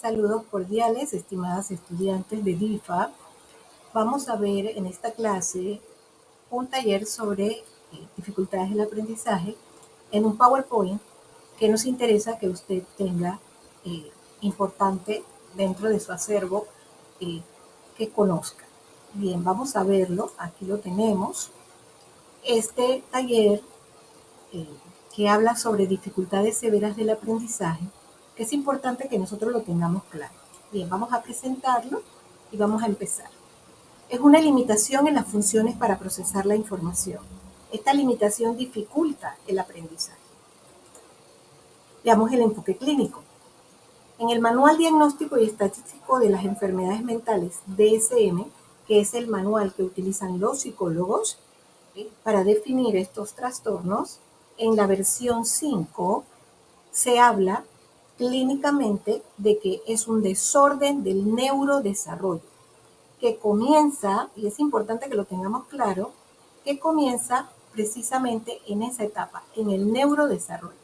Saludos cordiales, estimadas estudiantes de DIFA. Vamos a ver en esta clase un taller sobre dificultades del aprendizaje en un PowerPoint que nos interesa que usted tenga importante dentro de su acervo que conozca. Bien, vamos a verlo. Aquí lo tenemos. Este taller eh, que habla sobre dificultades severas del aprendizaje, que es importante que nosotros lo tengamos claro. Bien, vamos a presentarlo y vamos a empezar. Es una limitación en las funciones para procesar la información. Esta limitación dificulta el aprendizaje. Veamos el enfoque clínico. En el Manual Diagnóstico y Estadístico de las Enfermedades Mentales, DSM, que es el manual que utilizan los psicólogos para definir estos trastornos, en la versión 5 se habla clínicamente de que es un desorden del neurodesarrollo, que comienza, y es importante que lo tengamos claro, que comienza precisamente en esa etapa, en el neurodesarrollo,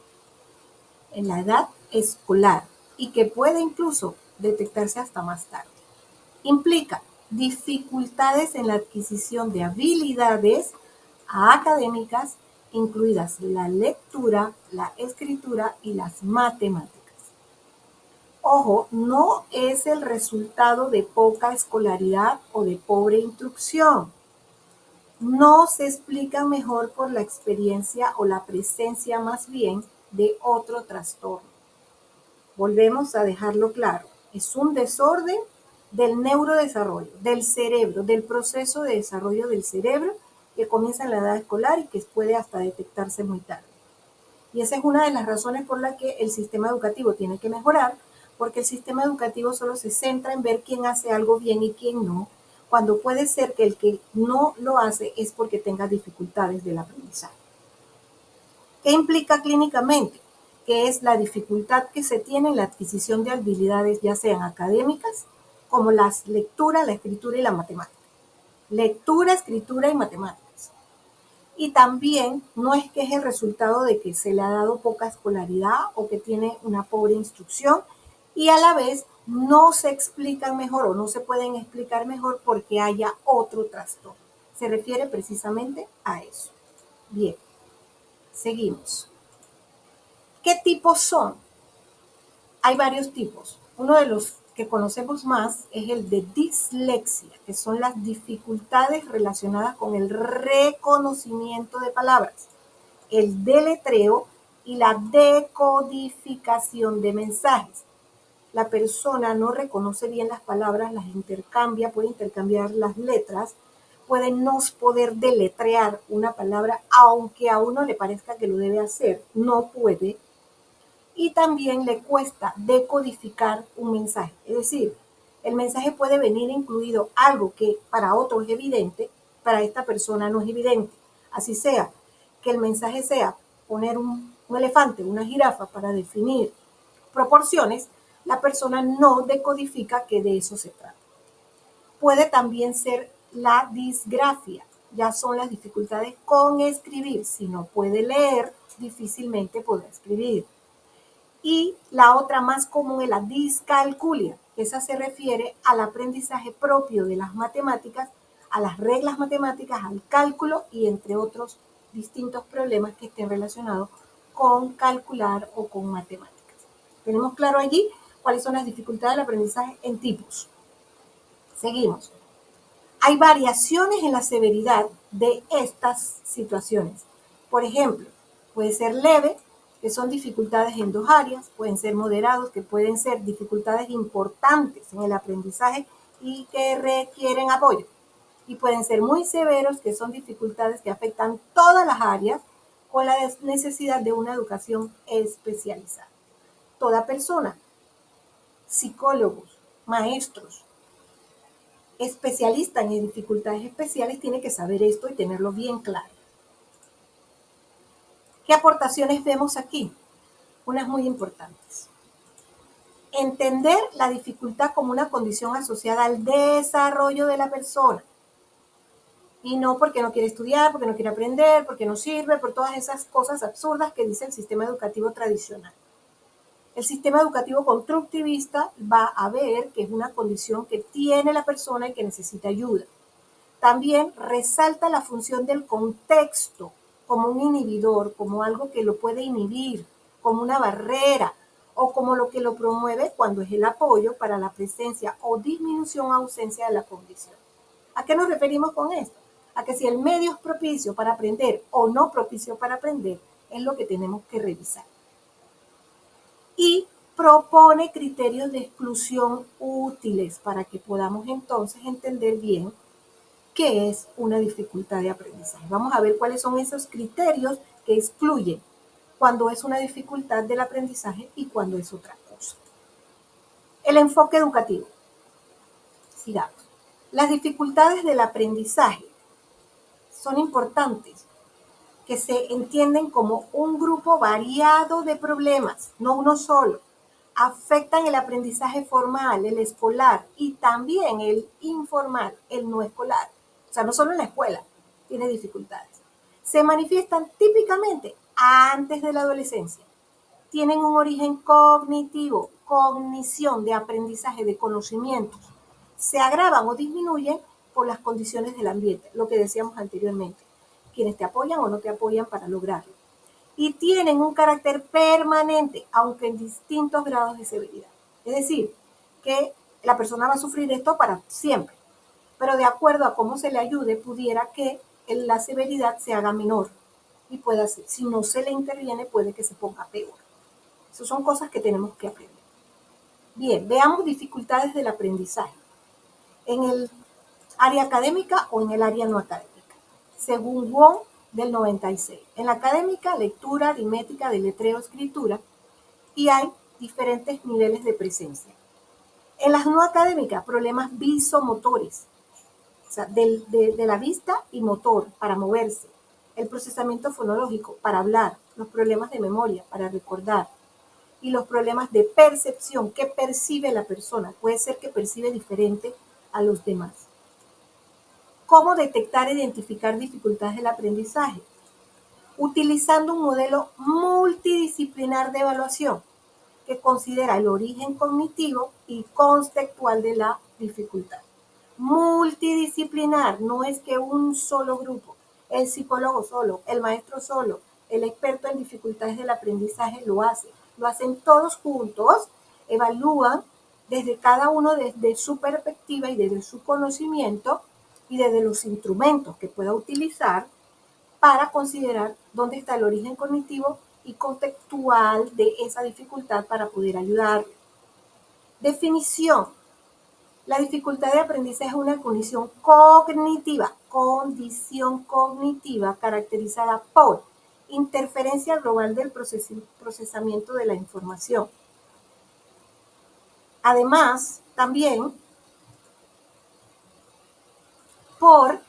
en la edad escolar, y que puede incluso detectarse hasta más tarde. Implica dificultades en la adquisición de habilidades académicas, incluidas la lectura, la escritura y las matemáticas. Ojo, no es el resultado de poca escolaridad o de pobre instrucción. No se explica mejor por la experiencia o la presencia más bien de otro trastorno. Volvemos a dejarlo claro. Es un desorden del neurodesarrollo, del cerebro, del proceso de desarrollo del cerebro que comienza en la edad escolar y que puede hasta detectarse muy tarde. Y esa es una de las razones por la que el sistema educativo tiene que mejorar, porque el sistema educativo solo se centra en ver quién hace algo bien y quién no, cuando puede ser que el que no lo hace es porque tenga dificultades del aprendizaje. ¿Qué implica clínicamente? Que es la dificultad que se tiene en la adquisición de habilidades, ya sean académicas, como las lectura, la escritura y la matemática. Lectura, escritura y matemáticas. Y también no es que es el resultado de que se le ha dado poca escolaridad o que tiene una pobre instrucción, y a la vez no se explican mejor o no se pueden explicar mejor porque haya otro trastorno. Se refiere precisamente a eso. Bien, seguimos. ¿Qué tipos son? Hay varios tipos. Uno de los que conocemos más es el de dislexia, que son las dificultades relacionadas con el reconocimiento de palabras, el deletreo y la decodificación de mensajes. La persona no reconoce bien las palabras, las intercambia, puede intercambiar las letras, puede no poder deletrear una palabra, aunque a uno le parezca que lo debe hacer, no puede. Y también le cuesta decodificar un mensaje. Es decir, el mensaje puede venir incluido algo que para otro es evidente, para esta persona no es evidente. Así sea, que el mensaje sea poner un elefante, una jirafa para definir proporciones, la persona no decodifica que de eso se trata. Puede también ser la disgrafia, ya son las dificultades con escribir. Si no puede leer, difícilmente podrá escribir. Y la otra más común es la discalculia. Esa se refiere al aprendizaje propio de las matemáticas, a las reglas matemáticas, al cálculo y entre otros distintos problemas que estén relacionados con calcular o con matemáticas. Tenemos claro allí cuáles son las dificultades del aprendizaje en tipos. Seguimos. Hay variaciones en la severidad de estas situaciones. Por ejemplo, puede ser leve, que son dificultades en dos áreas, pueden ser moderados, que pueden ser dificultades importantes en el aprendizaje y que requieren apoyo. Y pueden ser muy severos, que son dificultades que afectan todas las áreas con la necesidad de una educación especializada. Toda persona, psicólogos, maestros, especialista en dificultades especiales tiene que saber esto y tenerlo bien claro. ¿Qué aportaciones vemos aquí? Unas muy importantes. Entender la dificultad como una condición asociada al desarrollo de la persona. Y no porque no quiere estudiar, porque no quiere aprender, porque no sirve, por todas esas cosas absurdas que dice el sistema educativo tradicional. El sistema educativo constructivista va a ver que es una condición que tiene la persona y que necesita ayuda. También resalta la función del contexto como un inhibidor, como algo que lo puede inhibir, como una barrera, o como lo que lo promueve cuando es el apoyo para la presencia o disminución o ausencia de la condición. ¿A qué nos referimos con esto? A que si el medio es propicio para aprender o no propicio para aprender, es lo que tenemos que revisar. Y propone criterios de exclusión útiles para que podamos entonces entender bien qué es una dificultad de aprendizaje. Vamos a ver cuáles son esos criterios que excluyen cuando es una dificultad del aprendizaje y cuando es otra cosa. El enfoque educativo. Sigamos. Las dificultades del aprendizaje son importantes, que se entienden como un grupo variado de problemas, no uno solo. Afectan el aprendizaje formal, el escolar y también el informal, el no escolar. O sea, no solo en la escuela tiene dificultades. Se manifiestan típicamente antes de la adolescencia. Tienen un origen cognitivo, cognición de aprendizaje de conocimientos. Se agravan o disminuyen por las condiciones del ambiente, lo que decíamos anteriormente, quienes te apoyan o no te apoyan para lograrlo. Y tienen un carácter permanente, aunque en distintos grados de severidad. Es decir, que la persona va a sufrir esto para siempre, pero de acuerdo a cómo se le ayude, pudiera que la severidad se haga menor y pueda ser, si no se le interviene, puede que se ponga peor. Esas son cosas que tenemos que aprender. Bien, veamos dificultades del aprendizaje en el área académica o en el área no académica. Según Wong, del 96. En la académica, lectura, aritmética, deletreo, escritura, y hay diferentes niveles de presencia. En las no académicas, problemas visomotores, o sea, de la vista y motor para moverse, el procesamiento fonológico para hablar, los problemas de memoria para recordar, y los problemas de percepción, que percibe la persona. Puede ser que percibe diferente a los demás. ¿Cómo detectar e identificar dificultades del aprendizaje? Utilizando un modelo multidisciplinar de evaluación que considera el origen cognitivo y conceptual de la dificultad. Multidisciplinar, no es que un solo grupo, el psicólogo solo, el maestro solo, el experto en dificultades del aprendizaje lo hacen todos juntos, evalúan desde cada uno desde su perspectiva y desde su conocimiento y desde los instrumentos que pueda utilizar para considerar dónde está el origen cognitivo y contextual de esa dificultad para poder ayudarle. Definición. La dificultad de aprendizaje es una condición cognitiva caracterizada por interferencia global del procesamiento de la información. Además, también por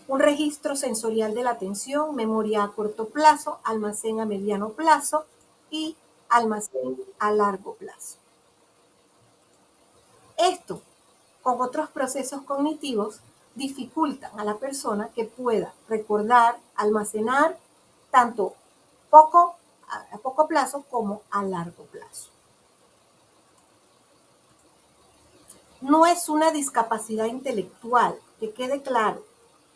un registro sensorial de la atención, memoria a corto plazo, almacén a mediano plazo y almacén a largo plazo. Esto, con otros procesos cognitivos, dificultan a la persona que pueda recordar, almacenar, tanto a poco plazo como a largo plazo. No es una discapacidad intelectual, que quede claro.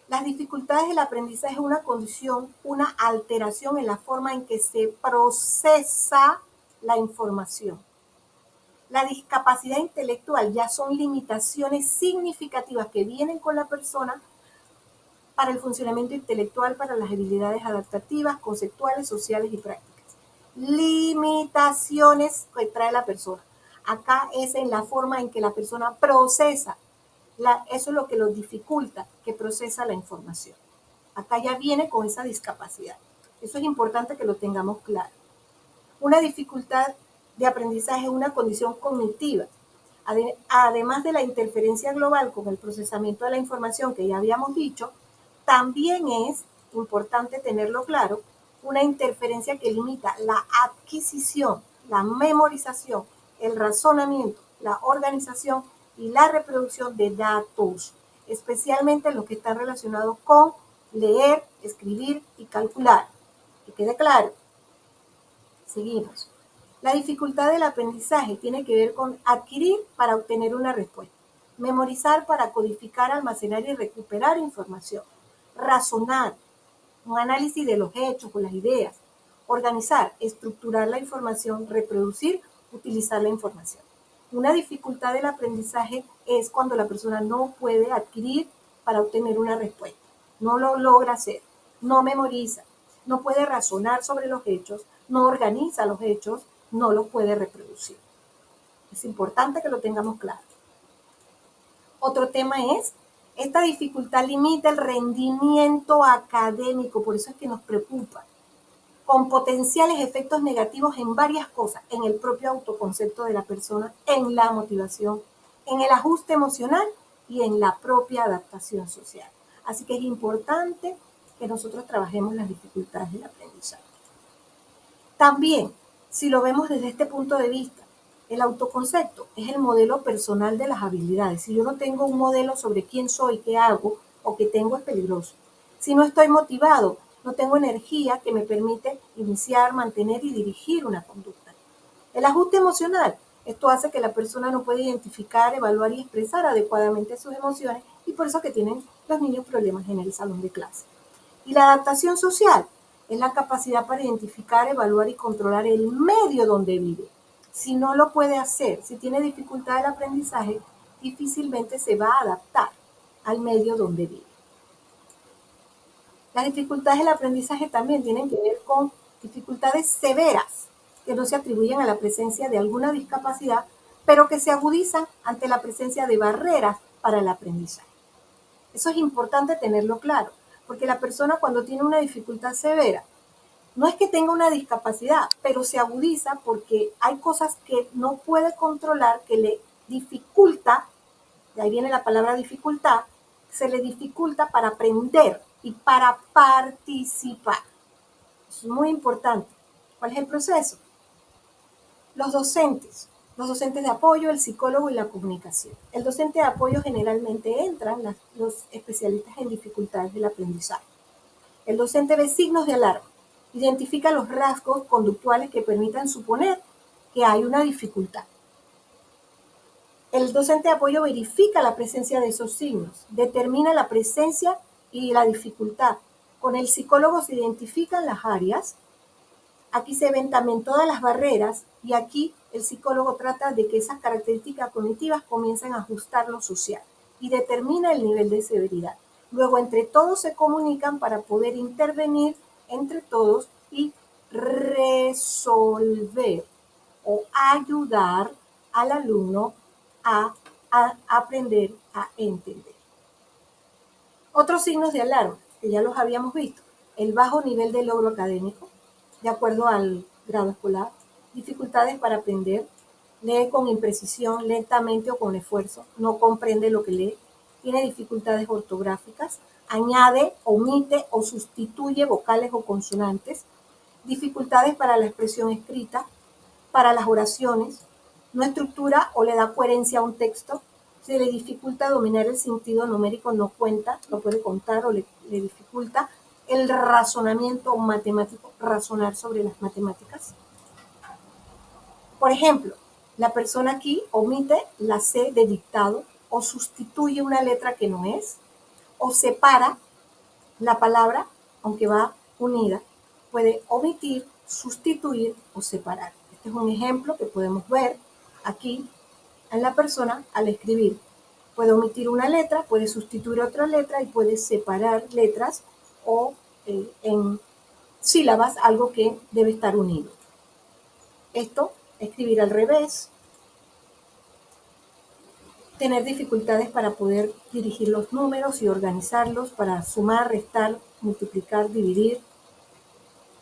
Las dificultades del aprendizaje es una condición, una alteración en la forma en que se procesa la información. La discapacidad intelectual ya son limitaciones significativas que vienen con la persona para el funcionamiento intelectual, para las habilidades adaptativas, conceptuales, sociales y prácticas. Limitaciones que trae la persona. Acá es en la forma en que la persona procesa. Eso es lo que lo dificulta, que procesa la información. Acá ya viene con esa discapacidad. Eso es importante que lo tengamos claro. Una dificultad de aprendizaje es una condición cognitiva. Además de la interferencia global con el procesamiento de la información que ya habíamos dicho, también es importante tenerlo claro, una interferencia que limita la adquisición, la memorización, el razonamiento, la organización y la reproducción de datos, especialmente los que están relacionados con leer, escribir y calcular. Que quede claro. Seguimos. La dificultad del aprendizaje tiene que ver con adquirir para obtener una respuesta, memorizar para codificar, almacenar y recuperar información, razonar, un análisis de los hechos o las ideas, organizar, estructurar la información, reproducir, utilizar la información. Una dificultad del aprendizaje es cuando la persona no puede adquirir para obtener una respuesta, no lo logra hacer, no memoriza, no puede razonar sobre los hechos, no organiza los hechos, no los puede reproducir. Es importante que lo tengamos claro. Otro tema es, esta dificultad limita el rendimiento académico, por eso es que nos preocupa, con potenciales efectos negativos en varias cosas, en el propio autoconcepto de la persona, en la motivación, en el ajuste emocional y en la propia adaptación social. Así que es importante que nosotros trabajemos las dificultades del aprendizaje. También, si lo vemos desde este punto de vista, el autoconcepto es el modelo personal de las habilidades. Si yo no tengo un modelo sobre quién soy, qué hago o qué tengo, es peligroso. Si no estoy motivado, no tengo energía que me permite iniciar, mantener y dirigir una conducta. El ajuste emocional, esto hace que la persona no pueda identificar, evaluar y expresar adecuadamente sus emociones y por eso que tienen los niños problemas en el salón de clase. Y la adaptación social es la capacidad para identificar, evaluar y controlar el medio donde vive. Si no lo puede hacer, si tiene dificultad del aprendizaje, difícilmente se va a adaptar al medio donde vive. Las dificultades del aprendizaje también tienen que ver con dificultades severas que no se atribuyen a la presencia de alguna discapacidad, pero que se agudizan ante la presencia de barreras para el aprendizaje. Eso es importante tenerlo claro, porque la persona cuando tiene una dificultad severa, no es que tenga una discapacidad, pero se agudiza porque hay cosas que no puede controlar, que le dificulta, de ahí viene la palabra dificultad, se le dificulta para aprender y para participar. Es muy importante. ¿Cuál es el proceso? Los docentes de apoyo, el psicólogo y la comunicación. El docente de apoyo generalmente entran los especialistas en dificultades del aprendizaje. El docente ve signos de alarma, identifica los rasgos conductuales que permitan suponer que hay una dificultad. El docente de apoyo verifica la presencia de esos signos, determina la presencia y la dificultad. Con el psicólogo se identifican las áreas. Aquí se ven también todas las barreras y aquí el psicólogo trata de que esas características cognitivas comiencen a ajustar lo social y determina el nivel de severidad. Luego entre todos se comunican para poder intervenir entre todos y resolver o ayudar al alumno a aprender a entender. Otros signos de alarma, que ya los habíamos visto, el bajo nivel de logro académico, de acuerdo al grado escolar, dificultades para aprender, lee con imprecisión, lentamente o con esfuerzo, no comprende lo que lee, tiene dificultades ortográficas, añade, omite o sustituye vocales o consonantes, dificultades para la expresión escrita, para las oraciones, no estructura o le da coherencia a un texto, se le dificulta dominar el sentido numérico, no cuenta, no puede contar o le dificulta el razonamiento matemático, razonar sobre las matemáticas. Por ejemplo, la persona aquí omite la C de dictado o sustituye una letra que no es, o separa la palabra, aunque va unida, puede omitir, sustituir o separar. Este es un ejemplo que podemos ver aquí en la persona al escribir. Puede omitir una letra, puede sustituir otra letra y puede separar letras o en sílabas algo que debe estar unido. Esto, escribir al revés, tener dificultades para poder dirigir los números y organizarlos para sumar, restar, multiplicar, dividir.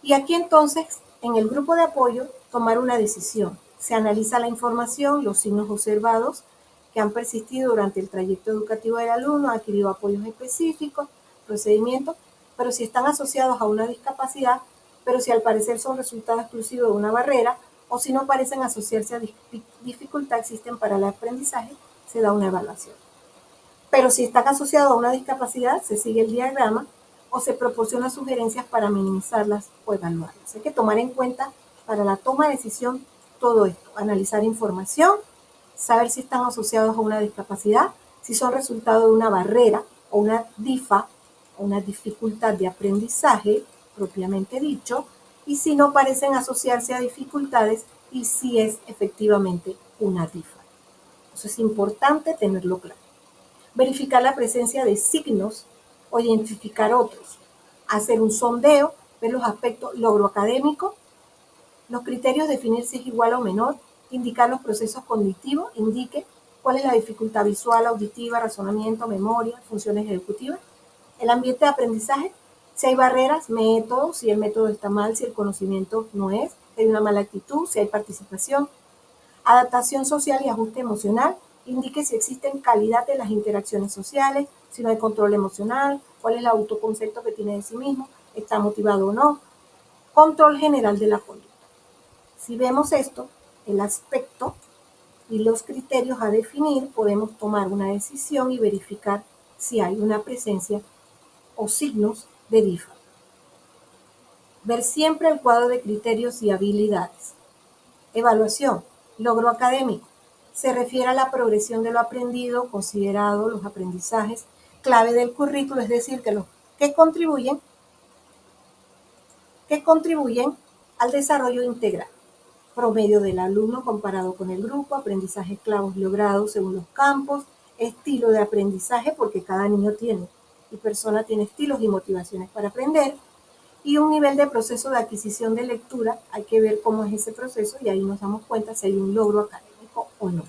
Y aquí entonces, en el grupo de apoyo, tomar una decisión. Se analiza la información, los signos observados que han persistido durante el trayecto educativo del alumno, ha adquirido apoyos específicos, procedimientos, pero si están asociados a una discapacidad, pero si al parecer son resultado exclusivo de una barrera, o si no parecen asociarse a dificultad existen para el aprendizaje, se da una evaluación. Pero si están asociados a una discapacidad, se sigue el diagrama o se proporciona sugerencias para minimizarlas o evaluarlas. Hay que tomar en cuenta para la toma de decisión todo esto, analizar información, saber si están asociados a una discapacidad, si son resultado de una barrera o una DIFA, o una dificultad de aprendizaje, propiamente dicho, y si no parecen asociarse a dificultades y si es efectivamente una DIFA. Eso es importante tenerlo claro. Verificar la presencia de signos o identificar otros. Hacer un sondeo, ver los aspectos logroacadémicos, los criterios, definir si es igual o menor, indicar los procesos cognitivos, indique cuál es la dificultad visual, auditiva, razonamiento, memoria, funciones ejecutivas. El ambiente de aprendizaje, si hay barreras, métodos, si el método está mal, si el conocimiento no es, si hay una mala actitud, si hay participación. Adaptación social y ajuste emocional, indique si existen calidad en las interacciones sociales, si no hay control emocional, cuál es el autoconcepto que tiene de sí mismo, está motivado o no. Control general de la conducta. Si vemos esto, el aspecto y los criterios a definir, podemos tomar una decisión y verificar si hay una presencia o signos de DIFA. Ver siempre el cuadro de criterios y habilidades. Evaluación. Logro académico. Se refiere a la progresión de lo aprendido, considerado los aprendizajes clave del currículo, es decir, que los que contribuyen al desarrollo integral. Promedio del alumno comparado con el grupo, aprendizajes claves logrados según los campos, estilo de aprendizaje, porque cada niño tiene y persona tiene estilos y motivaciones para aprender, y un nivel de proceso de adquisición de lectura. Hay que ver cómo es ese proceso y ahí nos damos cuenta si hay un logro académico o no.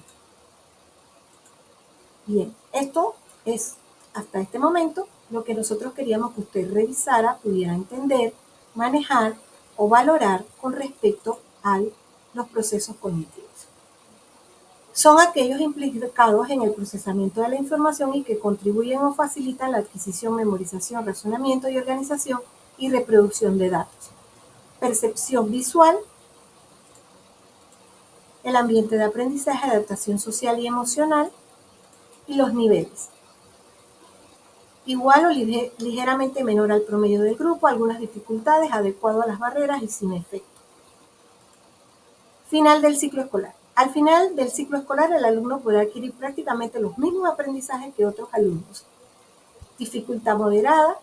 Bien, esto es hasta este momento lo que nosotros queríamos que usted revisara, pudiera entender, manejar o valorar con respecto a los procesos cognitivos. Son aquellos implicados en el procesamiento de la información y que contribuyen o facilitan la adquisición, memorización, razonamiento y organización y reproducción de datos. Percepción visual, el ambiente de aprendizaje, adaptación social y emocional y los niveles. Igual o ligeramente menor al promedio del grupo, algunas dificultades, adecuado a las barreras y sin efecto. Final del ciclo escolar. Al final del ciclo escolar, el alumno puede adquirir prácticamente los mismos aprendizajes que otros alumnos. Dificultad moderada.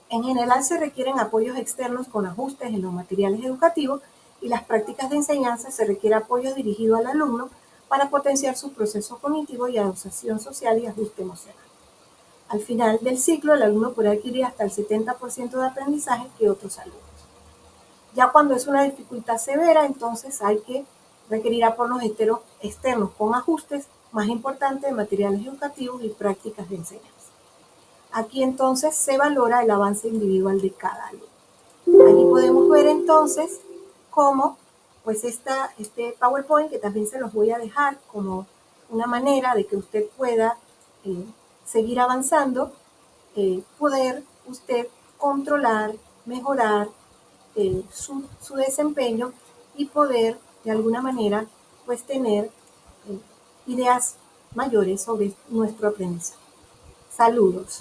En general se requieren apoyos externos con ajustes en los materiales educativos y las prácticas de enseñanza. Se requiere apoyo dirigido al alumno para potenciar su proceso cognitivo y adaptación social y ajuste emocional. Al final del ciclo, el alumno puede adquirir hasta el 70% de aprendizaje que otros alumnos. Ya cuando es una dificultad severa, entonces hay que requerir apoyos externos con ajustes más importantes de materiales educativos y prácticas de enseñanza. Aquí entonces se valora el avance individual de cada alumno. Aquí podemos ver entonces cómo pues este PowerPoint, que también se los voy a dejar como una manera de que usted pueda seguir avanzando, poder usted controlar, mejorar su desempeño y poder de alguna manera pues tener ideas mayores sobre nuestro aprendizaje. Saludos.